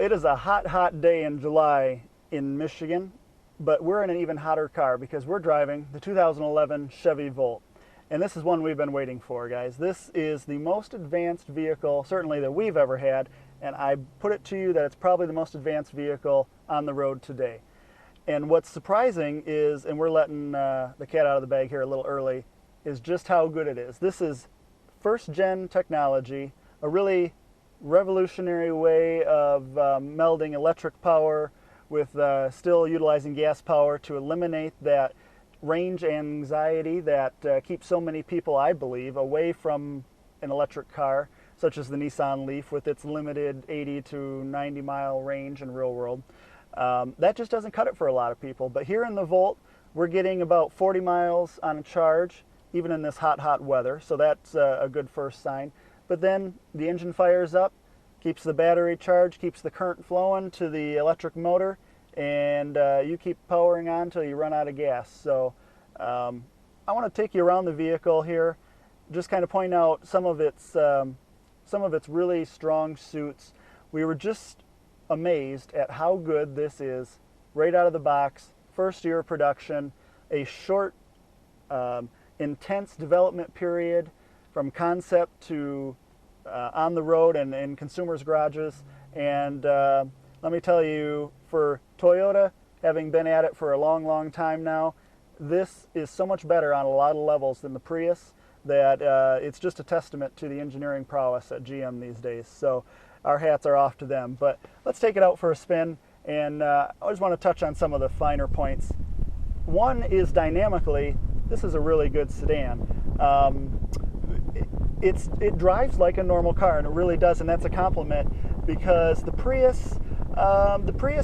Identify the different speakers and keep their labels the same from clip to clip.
Speaker 1: it is a hot, hot day in July in Michigan, but we're in an even hotter car because we're driving the 2011 Chevy Volt. And this is one we've been waiting for, guys. This is the most advanced vehicle, certainly that we've ever had, and I put it to you that it's probably the most advanced vehicle on the road today. And what's surprising is, and we're letting the cat out of the bag here a little early, is just how good it is. This is first-gen technology, a really revolutionary way of melding electric power with still utilizing gas power to eliminate that range anxiety that keeps so many people, I believe, away from an electric car, such as the Nissan Leaf with its limited 80 to 90 mile range in real world. That just doesn't cut it for a lot of people. But here in the Volt, we're getting about 40 miles on a charge, even in this hot, hot weather. So that's a good first sign. But then the engine fires up, keeps the battery charged, keeps the current flowing to the electric motor, and you keep powering on until you run out of gas. So I want to take you around the vehicle here, just kind of point out some of its really strong suits. We were just amazed at how good this is right out of the box, first year of production, a short, intense development period from concept to on the road and in consumers' garages. And let me tell you, for Toyota, having been at it for a long, long time now, this is so much better on a lot of levels than the Prius that it's just a testament to the engineering prowess at GM these days. So our hats are off to them. But let's take it out for a spin, and I just want to touch on some of the finer points. One is dynamically, this is a really good sedan. It drives like a normal car, and it really does, and that's a compliment, because the Prius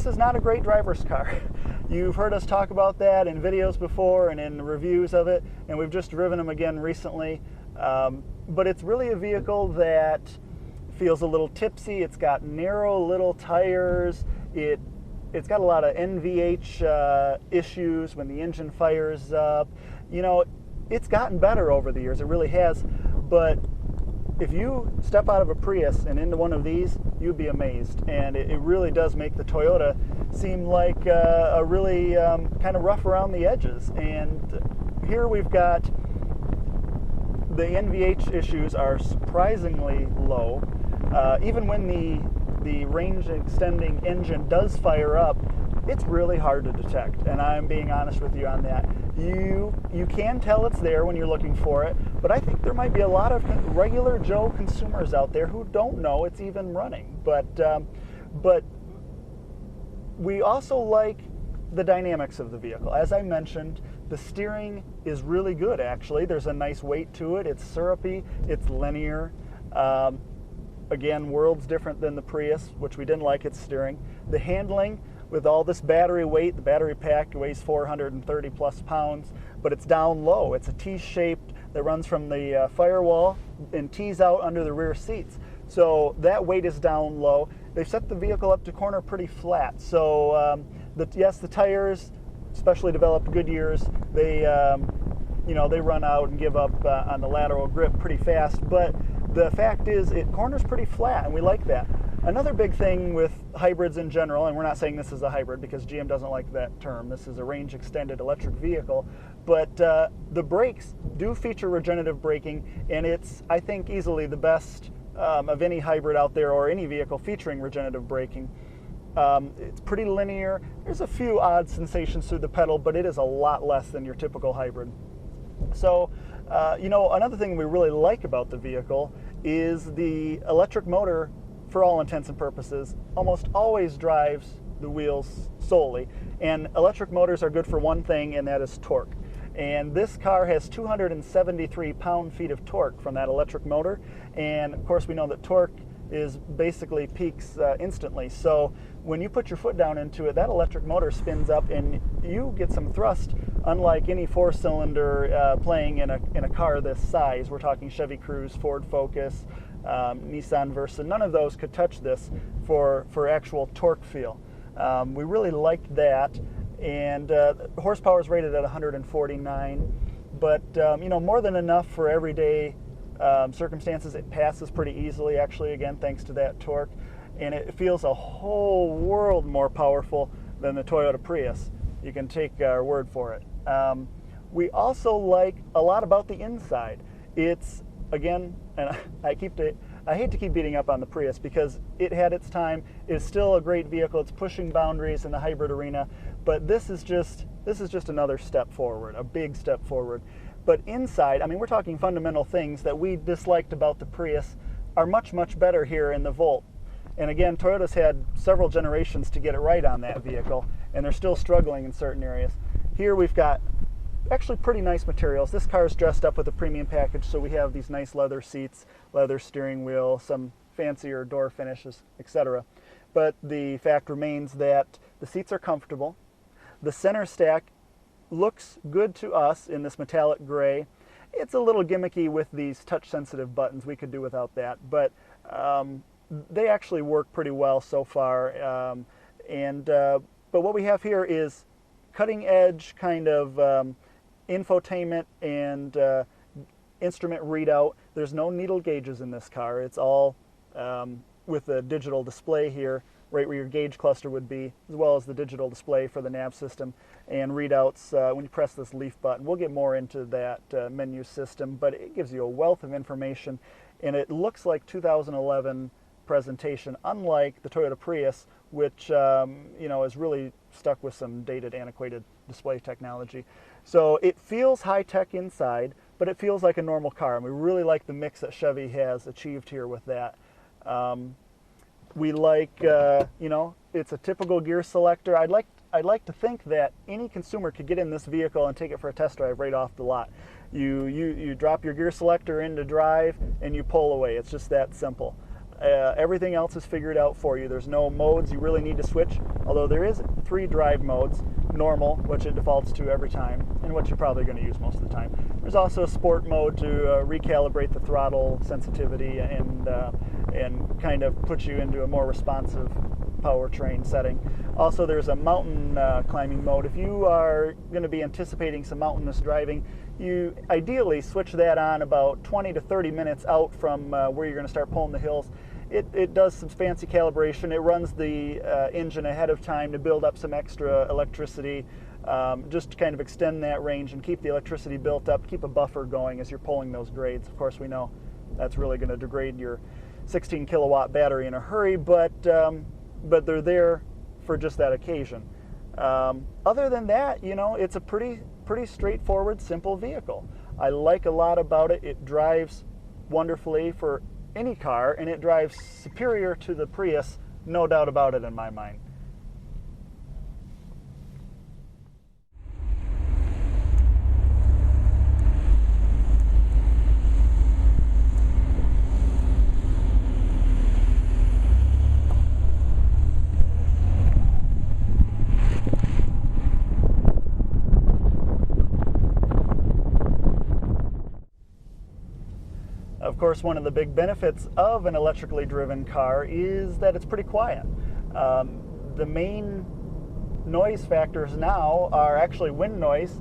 Speaker 1: is not a great driver's car. You've heard us talk about that in videos before and in reviews of it, and we've just driven them again recently. But it's really a vehicle that feels a little tipsy. It's got narrow little tires. It's got a lot of Nvh issues when the engine fires up. You know, it's gotten better over the years. It really has. But if you step out of a Prius and into one of these, you'd be amazed. And it really does make the Toyota seem like a really kind of rough around the edges. And here we've got the Nvh issues are surprisingly low. Even when the range extending engine does fire up, it's really hard to detect, and I'm being honest with you on that. You can tell it's there when you're looking for it, but I think there might be a lot of regular Joe consumers out there who don't know it's even running. But we also like the dynamics of the vehicle. As I mentioned, the steering is really good, actually. There's a nice weight to it. It's syrupy. It's linear. Again, worlds different than the Prius, which we didn't like its steering. The handling, with all this battery weight, the battery pack weighs 430 plus pounds, but it's down low. It's a T-shaped that runs from the firewall and tees out under the rear seats. So that weight is down low. They've set the vehicle up to corner pretty flat. So yes, the tires, especially developed Goodyears, they run out and give up on the lateral grip pretty fast. But the fact is, it corners pretty flat, and we like that. Another big thing with hybrids in general, and we're not saying this is a hybrid because GM doesn't like that term. This is a range-extended electric vehicle. But the brakes do feature regenerative braking, and it's, I think, easily the best of any hybrid out there or any vehicle featuring regenerative braking. It's pretty linear. There's a few odd sensations through the pedal, but it is a lot less than your typical hybrid. So, another thing we really like about the vehicle is the electric motor, for all intents and purposes, almost always drives the wheels solely. And electric motors are good for one thing, and that is torque. And this car has 273 pound-feet of torque from that electric motor. And of course, we know that torque is basically peaks instantly. So when you put your foot down into it, that electric motor spins up and you get some thrust, unlike any four-cylinder playing in a car this size. We're talking Chevy Cruze, Ford Focus, Nissan Versa. None of those could touch this for actual torque feel. We really liked that, and horsepower is rated at 149, but more than enough for everyday circumstances. It passes pretty easily, actually, again, thanks to that torque. and it feels a whole world more powerful than the Toyota Prius. You can take our word for it. We also like a lot about the inside. It's, again, and I hate to keep beating up on the Prius because it had its time. It's still a great vehicle. It's pushing boundaries in the hybrid arena, but this is just another step forward, a big step forward. But inside, I mean, we're talking fundamental things that we disliked about the Prius are much, much better here in the Volt. And again, Toyota's had several generations to get it right on that vehicle, and they're still struggling in certain areas. Here we've got actually pretty nice materials. This car is dressed up with a premium package, so we have these nice leather seats, leather steering wheel, some fancier door finishes, etc. But the fact remains that the seats are comfortable. The center stack looks good to us in this metallic gray. It's a little gimmicky with these touch-sensitive buttons. We could do without that, but they actually work pretty well so far. But what we have here is cutting-edge kind of infotainment and instrument readout. There's no needle gauges in this car. It's all with a digital display here, right where your gauge cluster would be, as well as the digital display for the nav system and readouts when you press this leaf button. We'll get more into that menu system, but it gives you a wealth of information, and it looks like 2011 presentation, unlike the Toyota Prius, which is really stuck with some dated, antiquated display technology. So it feels high-tech inside, but it feels like a normal car, and we really like the mix that Chevy has achieved here with that. We like, it's a typical gear selector. I'd like to think that any consumer could get in this vehicle and take it for a test drive right off the lot. You drop your gear selector into drive and you pull away. It's just that simple. Everything else is figured out for you. There's no modes you really need to switch, although there is 3 drive modes. Normal, which it defaults to every time, and what you're probably going to use most of the time. There's also a sport mode to recalibrate the throttle sensitivity and kind of put you into a more responsive powertrain setting. Also, there's a mountain climbing mode. If you are going to be anticipating some mountainous driving, you ideally switch that on about 20 to 30 minutes out from where you're going to start pulling the hills. It does some fancy calibration. It runs the engine ahead of time to build up some extra electricity, just to kind of extend that range and keep the electricity built up, keep a buffer going as you're pulling those grades. Of course, we know that's really going to degrade your 16 kilowatt battery in a hurry, but they're there for just that occasion. Other than that, it's a pretty straightforward, simple vehicle. I like a lot about it. It drives wonderfully for any car, and it drives superior to the Prius, no doubt about it in my mind. Of course, one of the big benefits of an electrically driven car is that it's pretty quiet. The main noise factors now are actually wind noise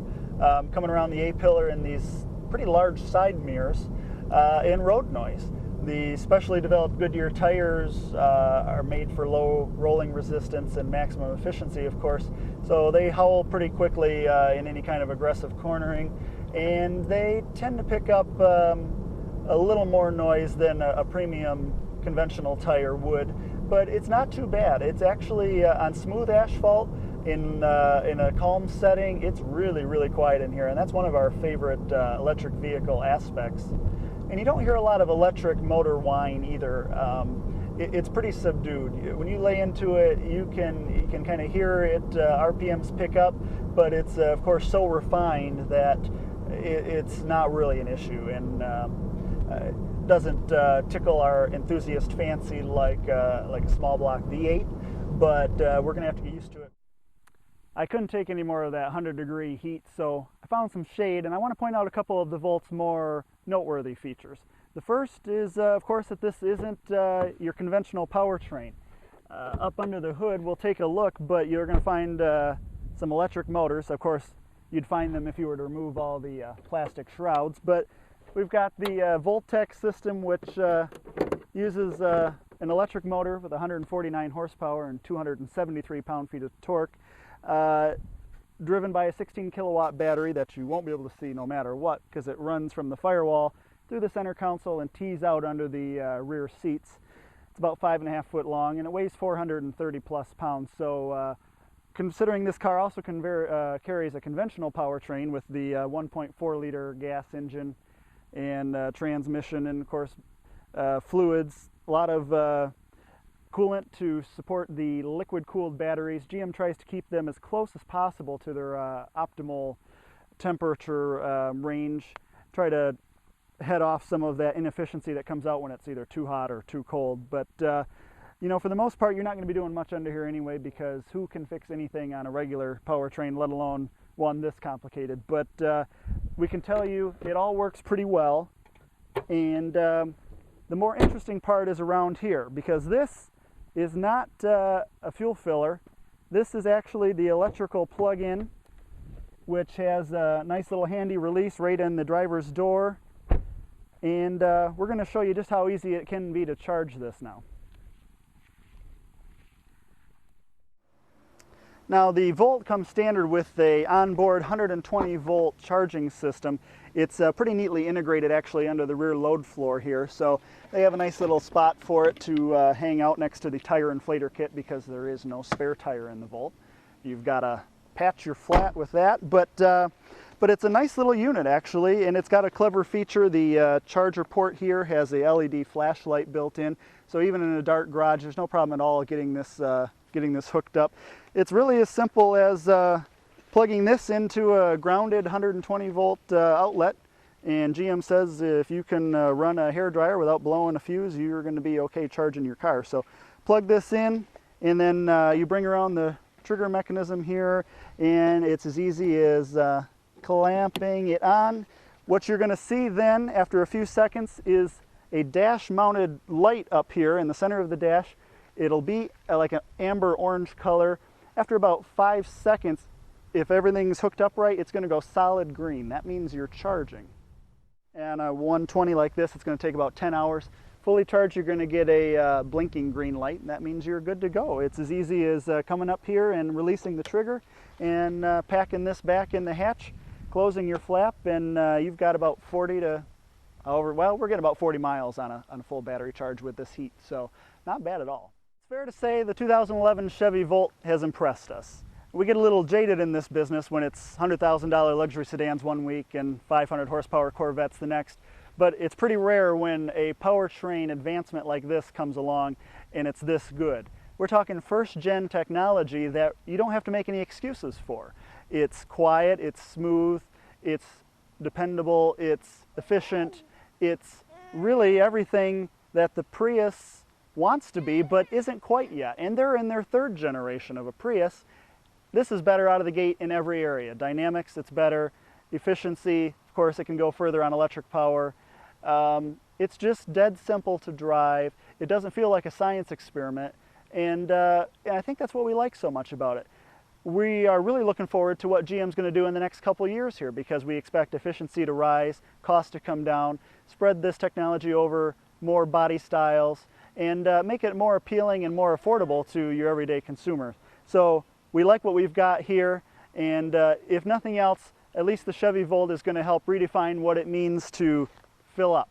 Speaker 1: coming around the A-pillar in these pretty large side mirrors, and road noise. The specially developed Goodyear tires are made for low rolling resistance and maximum efficiency, of course, so they howl pretty quickly in any kind of aggressive cornering, and they tend to pick up a little more noise than a premium conventional tire would, but it's not too bad. It's actually on smooth asphalt in a calm setting. It's really, really quiet in here, and that's one of our favorite electric vehicle aspects. And you don't hear a lot of electric motor whine either. It's pretty subdued. When you lay into it, you can kind of hear it. RPMs pick up, but it's of course so refined that it's not really an issue, and doesn't tickle our enthusiast fancy like a small block V8, but we're going to have to get used to it. I couldn't take any more of that 100-degree heat, so I found some shade, and I want to point out a couple of the Volt's more noteworthy features. The first is, of course, that this isn't your conventional powertrain. Up under the hood, we'll take a look, but you're going to find some electric motors. Of course, you'd find them if you were to remove all the plastic shrouds, but we've got the Voltec system, which uses an electric motor with 149 horsepower and 273 pound-feet of torque, driven by a 16 kilowatt battery that you won't be able to see no matter what, because it runs from the firewall through the center console and tees out under the rear seats. It's about 5.5 foot long, and it weighs 430 plus pounds. So considering this car also carries a conventional powertrain with the 1.4 liter gas engine and transmission, and of course fluids, a lot of coolant to support the liquid cooled batteries. GM tries to keep them as close as possible to their optimal temperature range, try to head off some of that inefficiency that comes out when it's either too hot or too cold. But you know, for the most part, you're not going to be doing much under here anyway, because who can fix anything on a regular powertrain, let alone one this complicated? But we can tell you it all works pretty well. And the more interesting part is around here, because this is not a fuel filler. This is actually the electrical plug-in, which has a nice little handy release right in the driver's door. And we're going to show you just how easy it can be to charge this now. Now, the Volt comes standard with a onboard 120 volt charging system. It's pretty neatly integrated actually under the rear load floor here, so they have a nice little spot for it to hang out next to the tire inflator kit, because there is no spare tire in the Volt. You've got to patch your flat with that, but it's a nice little unit actually, and it's got a clever feature. The charger port here has a LED flashlight built in, so even in a dark garage there's no problem at all getting this hooked up. It's really as simple as plugging this into a grounded 120 volt outlet, and GM says if you can run a hairdryer without blowing a fuse, you're going to be okay charging your car. So plug this in, and then you bring around the trigger mechanism here, and it's as easy as clamping it on. What you're going to see then after a few seconds is a dash mounted light up here in the center of the dash. It'll be like an amber orange color. After about 5 seconds, if everything's hooked up right, it's going to go solid green. That means you're charging. And a 120 like this, it's going to take about 10 hours. Fully charged, you're going to get a blinking green light, and that means you're good to go. It's as easy as coming up here and releasing the trigger and packing this back in the hatch, closing your flap, and you've got about 40 to well, we're getting about 40 miles on a full battery charge with this heat, so not bad at all. It's fair to say the 2011 Chevy Volt has impressed us. We get a little jaded in this business when it's $100,000 luxury sedans one week and 500 horsepower Corvettes the next, but it's pretty rare when a powertrain advancement like this comes along and it's this good. We're talking first-gen technology that you don't have to make any excuses for. It's quiet, it's smooth, it's dependable, it's efficient, it's really everything that the Prius wants to be but isn't quite yet. And they're in their third generation of a Prius. This is better out of the gate in every area. Dynamics, it's better. Efficiency, of course, it can go further on electric power. It's just dead simple to drive. It doesn't feel like a science experiment. And I think that's what we like so much about it. We are really looking forward to what GM's going to do in the next couple of years here, because we expect efficiency to rise, cost to come down, spread this technology over more body styles, and make it more appealing and more affordable to your everyday consumer. So we like what we've got here, and if nothing else, at least the Chevy Volt is going to help redefine what it means to fill up.